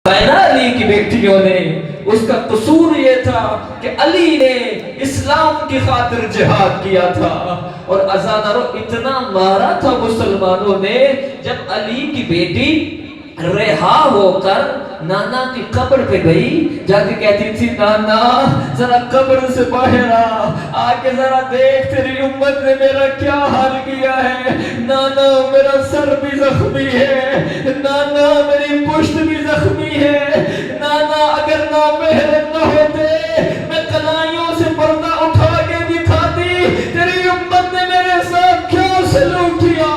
نا علی کی بیٹیوں نے، اس کا قصور یہ تھا کہ علی نے اسلام کی خاطر جہاد کیا تھا، اور ازادارو اتنا مارا تھا مسلمانوں نے، جب علی کی بیٹی رہا ہو کر نانا کی قبر پہ گئی، جا کے کہتی تھی نانا ذرا قبر سے باہر آ کے ذرا دیکھ تیری امت نے میرا کیا حال کیا ہے، نانا میرا سر بھی زخمی ہے، نانا میری پشت بھی زخمی ہے، نانا اگر نامحرم نہ ہوتے میں کلائیوں سے پردہ اٹھا کے دکھاتی تیری امت نے میرے ساتھ کیا سلوک کیا،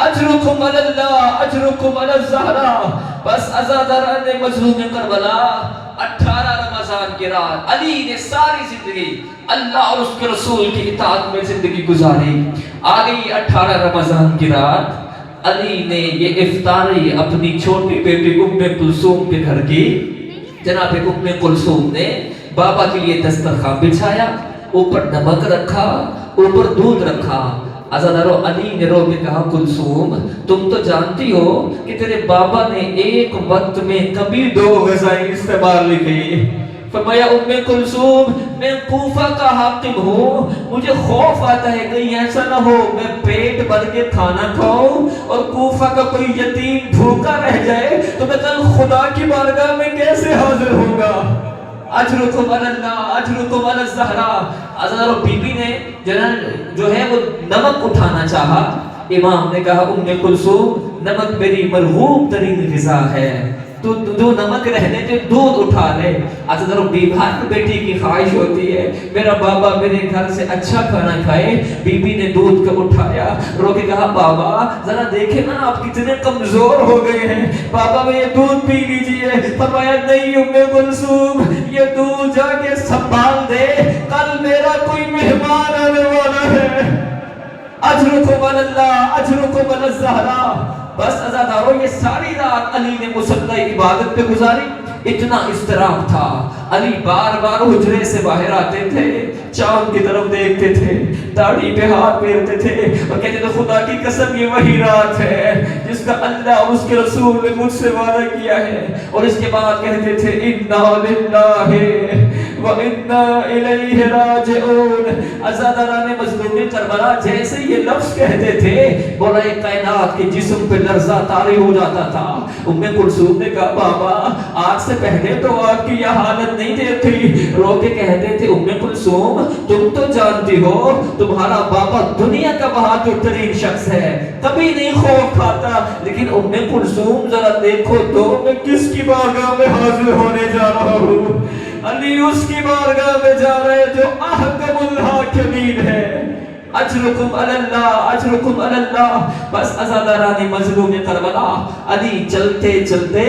اجرکم علی اللہ اجرکم علی الزہرا۔ بس عزاداران مظلوم کربلا 18 رمضان کی رات علی نے ساری زندگی اللہ اور اس کے رسول کی اطاعت میں زندگی گزاری۔ آ گئی 18 رمضان کی رات، علی نے یہ افطاری اپنی چھوٹی بیٹی ام کلثوم کے گھر کی، جناب ام کلثوم نے بابا کے لیے دسترخوان بچھایا، اوپر نمک رکھا، اوپر دودھ رکھا۔ عزادارو علی نے رو کے کہا کلثوم تم تو جانتی ہو کہ تیرے بابا نے ایک وقت میں کبھی 2 غذائیں استعمال کی۔ فرمایا ام کلثوم میں کوفہ کا حاکم ہوں، مجھے خوف آتا ہے کہیں ایسا نہ ہو میں پیٹ بھر کے کھانا کھاؤں اور کوفہ کا کوئی یتیم بھوکا رہ جائے تو میں کل خدا کی بارگاہ میں کیسے حاضر ہوگا۔ اجرکم علی اللہ اجرکم علی الزہرا۔ عزادارو بی بی نے جو ہے وہ نمک اٹھانا چاہا، امام نے کہا ام کلثوم نمک میری مرغوب ترین غذا ہے، تو جو نمک رہنے دے دودھ اٹھا لے۔ عزادارو ہر بیٹی کی خواہش ہوتی ہے میرا بابا میرے گھر سے اچھا کھانا کھائے۔ بی بی نے دودھ کو اٹھایا، رو کے کہا بابا ذرا دیکھیں نا آپ کتنے کمزور ہو گئے ہیں، بابا میں یہ دودھ پی لیجئے۔ فرمایا نہیں ام کلثوم یہ دودھ جا کے سنبھال دے، کل میرا کوئی مہمان آنے والا ہے۔ اجرکم علی اللہ اجرکم علی الزہرا۔ بس عزادارو یہ ساری رات علی نے مصلی عبادت پہ گزاری۔ اتنا اضطراب تھا، علی بار بار حجرے سے باہر آتے تھے، چاند کی طرف دیکھتے تھے، داڑھی پہ ہاتھ پھیرتے تھے اور کہتے تھے خدا کی قسم یہ وہی رات ہے جس کا اللہ اور اس کے رسول نے مجھ سے وعدہ کیا ہے، اور اس کے بعد کہتے تھے انا للہ وانا الیہ راجعون۔ عزاداران مظلوم کربلا جیسے یہ لفظ کہتے تھے گویا کائنات کے جسم پہ لرزہ طاری ہو جاتا تھا۔ ام کلثوم نے کہا بابا آج سے پہلے تو آپ کی یہ حالت نہیں دیکھی، رو کے کہتے تھے ام کلثوم تم تو جانتی ہو تمہارا بابا دنیا کا بہادر ترین شخص ہے، کبھی نہیں خوف کھاتا، لیکن ام کلثوم ذرا دیکھو تو میں کس کی بارگاہ میں حاضر ہونے جا رہا ہوں، علی اس کی بارگاہ میں جا رہے جو احکم الحاکمین ہے۔ اجرکم علی اللہ اجرکم علی اللہ۔ بس عزاداران مظلوم کربلا علی چلتے چلتے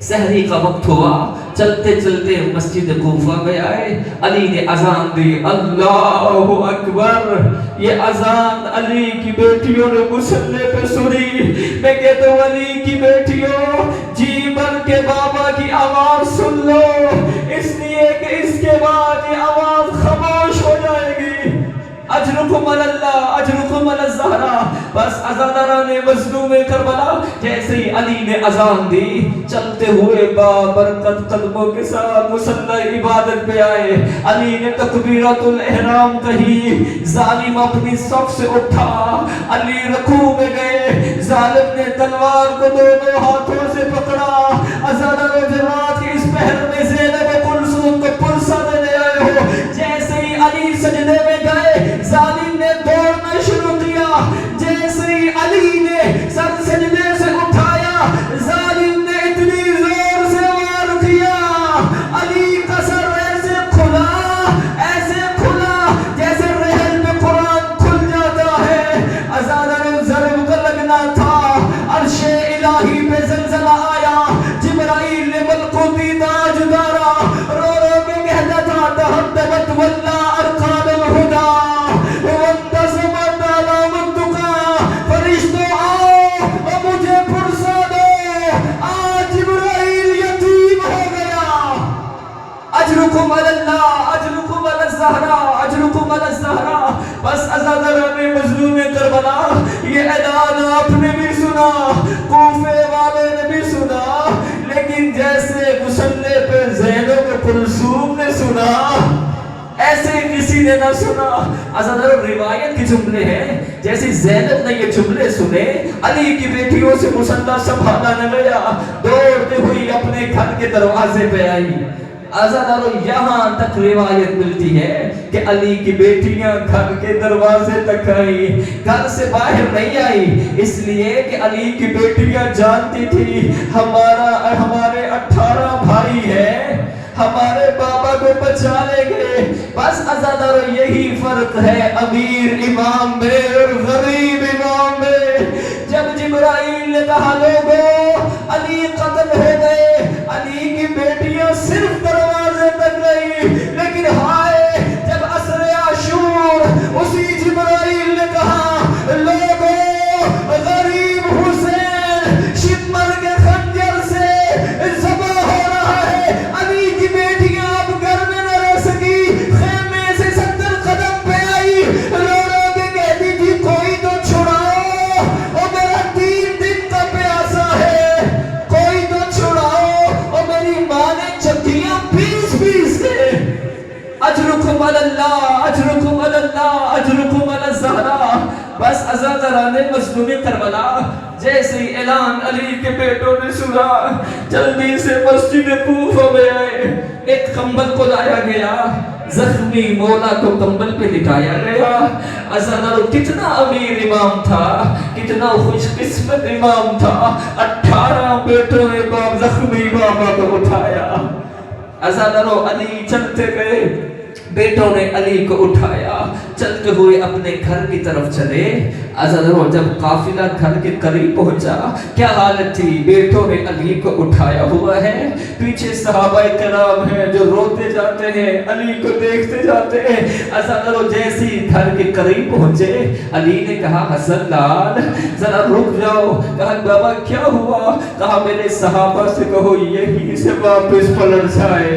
سحری کا وقت ہوا، چلتے چلتے مسجد کوفہ میں آئے، علی نے اذان دی اللہ اکبر۔ یہ اذان علی کی بیٹیوں نے مصلی پہ سنی۔ میں کہتا ہوں علی کی بیٹیوں جی بھر کے بابا کی آواز سن لو، اس لیے کہ اس کے بعد یہ آواز خاموش ہو جائے گی۔ اجرکم علی اللہ اجرکم علی الزہرا۔ بس عزاداران مظلوم کربلا جیسے ہی علی نے اذان دی چلتے ہوئے بابرکت قدموں کے ساتھ مصلی عبادت پہ آئے، علی نے تکبیرۃ الاحرام کہی، ظالم اپنی صف سے اٹھا، علی رکوع میں گئے، ظالم نے تلوار کو دونوں ہاتھوں سے پکڑا۔ عزاداروں جماعت کے اس پہر میں زینب کلثوم کو پرسہ دینے آئے ہو، جیسے ہی علی سجدے میں گئے ظالم نے دوڑنا شروع کیا، جیسے ہی علی نے سر سجدے سے اٹھایا ظالم نے اتنی زور سے وار کیا، علی کا سر ایسے کھلا جیسے رحل میں قرآن کھل جاتا ہے۔ عزاداروں ضرب کا لگنا تھا، عرش الہی پہ زلزلہ آیا، جبرائیل نے ملکوتی تاج اتارا، رو رو کے کہتا تھا تہدمت واللہ ارکان الہدی وانتظمت علامت دکا، فرشتوں آؤ اور مجھے پرسہ دو، آج جبرائیل یتیم ہو گیا۔ اجرکم علی اللہ اجرکم علی الزہرا اجرکم علی الزہرا۔ بس عزاداران مظلوم کربلا یہ اعلان آپ نے بھی سنا، کوفے والے نے بھی سنا، لیکن किसी ने ना सुना। अज़ादारों रिवायत के जुमले हैं, जैसे ज़ैनब ने ये जुमले सुने, अली की बेटियों से मुसल्ला संभाला न गया, दौड़ते हुई अपने घर के दरवाजे पे आई। अज़ादारों यहाँ तक रिवायत मिलती है कि अली की बेटियां घर के दरवाजे तक आई, घर से बाहर नहीं आई, इसलिए कि अली की बेटियां जानती थी हमारे 18 भाई हैं, हमारे बाबा को बचा लेंगे। बस अज़ादारों यही फर्क है अमीर इमाम में और गरीब इमाम में। जब जिब्राइल ने कहा लोगों अली कत्ल हो गए, अली की बेटियां सिर्फ दरवाजे तक गई, लेकिन हाय जब असर आशूर उसी जिब्राइल ने कहा लोगों गरीब हुसैन शिमर के खंजर से ज़बह हो रहा है, अली की बेटियां अब घर में न रह सकी, खेमे से 70 कदम पे आई, रो रो के कहती थी कोई तो छुड़ाओ, और मेरा 3 दिन का प्यासा है, कोई तो छुड़ाओ। और मेरी माँ ने चक्कियां पीस के अजरुकुम अल्लाह अजरुकुम अल्लाह अजरुकुम अल-ज़हरा। बस अज़ादारा ने मज़लूमी करबला जैसे ही ऐलान अली के बेटों ने सुना, जल्दी से मस्जिद कूफा में आए, एक कंबल को लाया गया, जख्मी मौला को कंबल पे लिटाया गया। अज़ादारों कितना अमीर इमाम था, कितना खुशकिस्मत इमाम था, 18 बेटों ने जख्मी बाबा को उठाया। अज़ादारों अली चलते गए, बेटों ने अली को उठाया, चलते हुए अपने घर की तरफ चले। अज़ादारों जब काफिला घर के करीब पहुंचा, क्या हालत थी, बेटों ने अली को उठाया हुआ है, पीछे सहाबाए किराम हैं जो रोते जाते हैं, अली को देखते जाते हैं। अज़ादारों जैसे ही घर के करीब पहुंचे, अली ने कहा हसन लाल जरा रुक जाओ। कहा बाबा क्या हुआ? कहा मेरे सहाबा से कहो यही से वापस पलट जाए।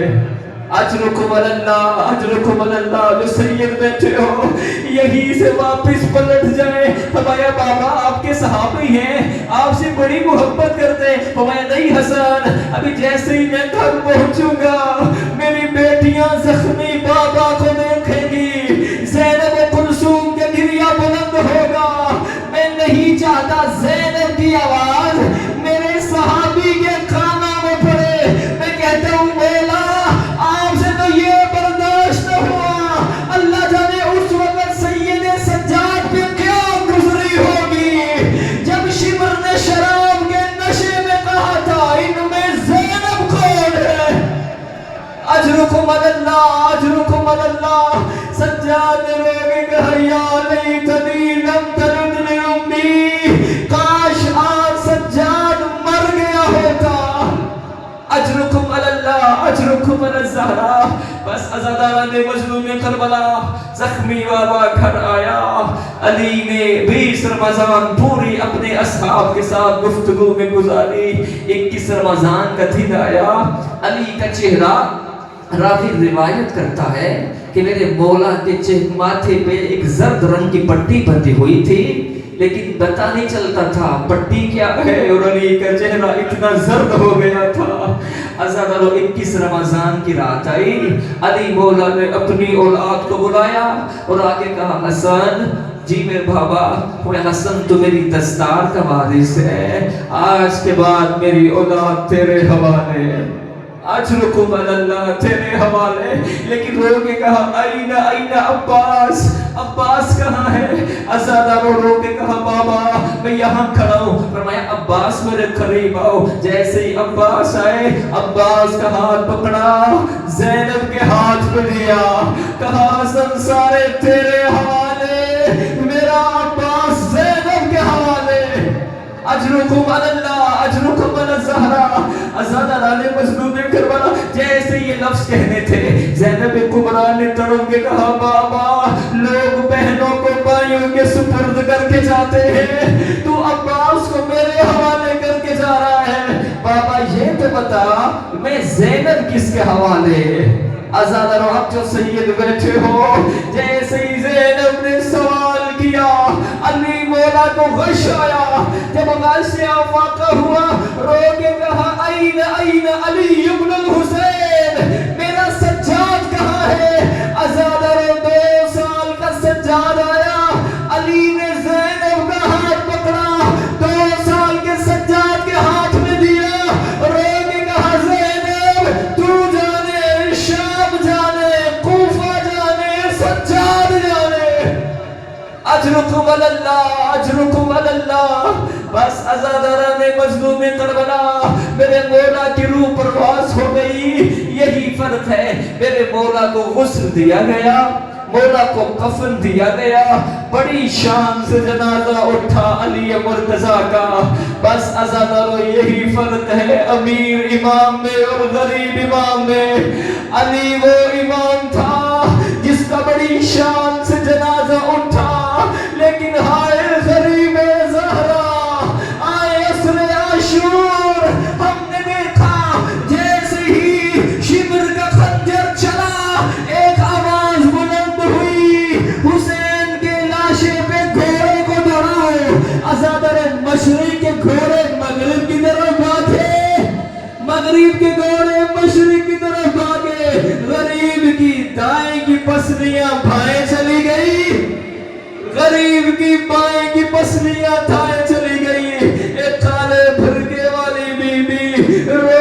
अजरुकुम अल्लाह जो सैयद बैठे हो यही से वापस पलट जाए। फरमाया बाबा आपके सहाबी हैं, आपसे बड़ी मोहब्बत करते हैं। फरमाया नहीं हसन, अभी जैसे ही मैं घर पहुंचूंगा मेरी बेटियां जख्मी बाबा को देखेंगी, ज़ैनब कुलसूम का गिरिया बुलंद होगा। मैं नहीं चाहता ज़ैनब की आवाज मेरे सहाबी के खाना में पड़े। मैं कहता हूँ मौला आपसे तो ये बर्दाश्त न हुआ, अल्लाह जाने उस वक्त सैयद सज्जाद पे क्या गुजरी होगी जब शिमर ने शराब के नशे में कहा था इनमें ज़ैनब कौन है। अजरुकुम अल्लाह। सज्जाद ने रो के कहा या लैतनी लम तलिदनी उम्मी, काश आज सज्जाद मर गया होता। अजरुकुम अल-ज़हरा। बस अज़ादारा ने मज़लूम करबला ज़ख्मी बाबा घर आया। अली ने 20 रमज़ान पूरी अपने असहाब के साथ गुफ्तगू में गुजारी। 21 रमज़ान का दिन आया, अली का चेहरा रावी रिवायत करता है कि मेरे मौला के माथे पे एक जर्द रंग की पट्टी बंधी हुई थी, लेकिन पता नहीं चलता था पट्टी क्या है, और अली का चेहरा इतना जर्द हो गया था। अज़ादारों 21 रमज़ान की रात आई, अली मौला ने अपनी औलाद को बुलाया और आके कहा हसन जी मेरे बाबा, मैं हसन तो मेरी दस्तार का वारिस है, आज के बाद मेरी औलाद तेरे हवाले, अजरुकुम अल्लाह तेरे हवाले। लेकिन रो के कहा आईना अब्बास कहाँ है? अज़ादारों रो के कहा बाबा मैं यहाँ खड़ा हूँ। फरमाया अब्बास मेरे करीब आओ। जैसे ही अब्बास आए, अब्बास का हाथ पकड़ा, ज़ैनब के हाथ पे लिया, कहा हसन सारे तेरे हवाले, मेरा अब्बास ज़ैनब के हवाले। अजरुकुम अल-ज़हरा। अज़ादारा ने मज़लूम करबला जैसे ये लफ्ज़ कहने थे, ज़ैनब कुबरा ने तड़प के कहा बाबा लोग बहनों को भाइयों के सुपुर्द करके जाते हैं, तू अब्बास को मेरे हवाले करके जा रहा है। बाबा ये तो बता मैं ज़ैनब किसके हवाले? अज़ादारों आप जो सैयद बैठे हो, जैसे ही ज़ैनब ने सवाल किया अली मौला को गश आया। जब गाशिया वाक़ा हुआ, रो के कहा आईना अली इब्न हुसैन, मेरा सज्जाद कहाँ है? अज़ादारों अलल्लाह अजरुकुम अलल्लाह। बस अज़ादारा ने मजलूम करबला मेरे मौला की रूह परवास हो गई। यही फर्क है, मेरे मौला को गुस्ल दिया गया, मौला को कफन दिया गया, बड़ी शान से जनाजा उठा अली मुर्तजा का। बस अज़ादारो यही फर्क है अमीर इमाम में और गरीब इमाम में। अली वो इमाम था जिसका बड़ी शान से जनाजा उठा, लेकिन हाय गरीब ज़हरा आए असर आशूर, हमने देखा जैसे ही शिमर का खंजर चला एक आवाज बुलंद हुई, हुसैन के लाशे पे घोड़े को दौड़ाओ। अज़ादर मशरिक के घोड़े मगरिब की तरफ भागे, मगरिब के घोड़े मशरिक की तरफ भागे। गरीब की दाएं की पसलियां बाएं चली गई, गरीब की बाएं की पसलियां दाएं चली गई। एक काले भरके वाली बीबी रो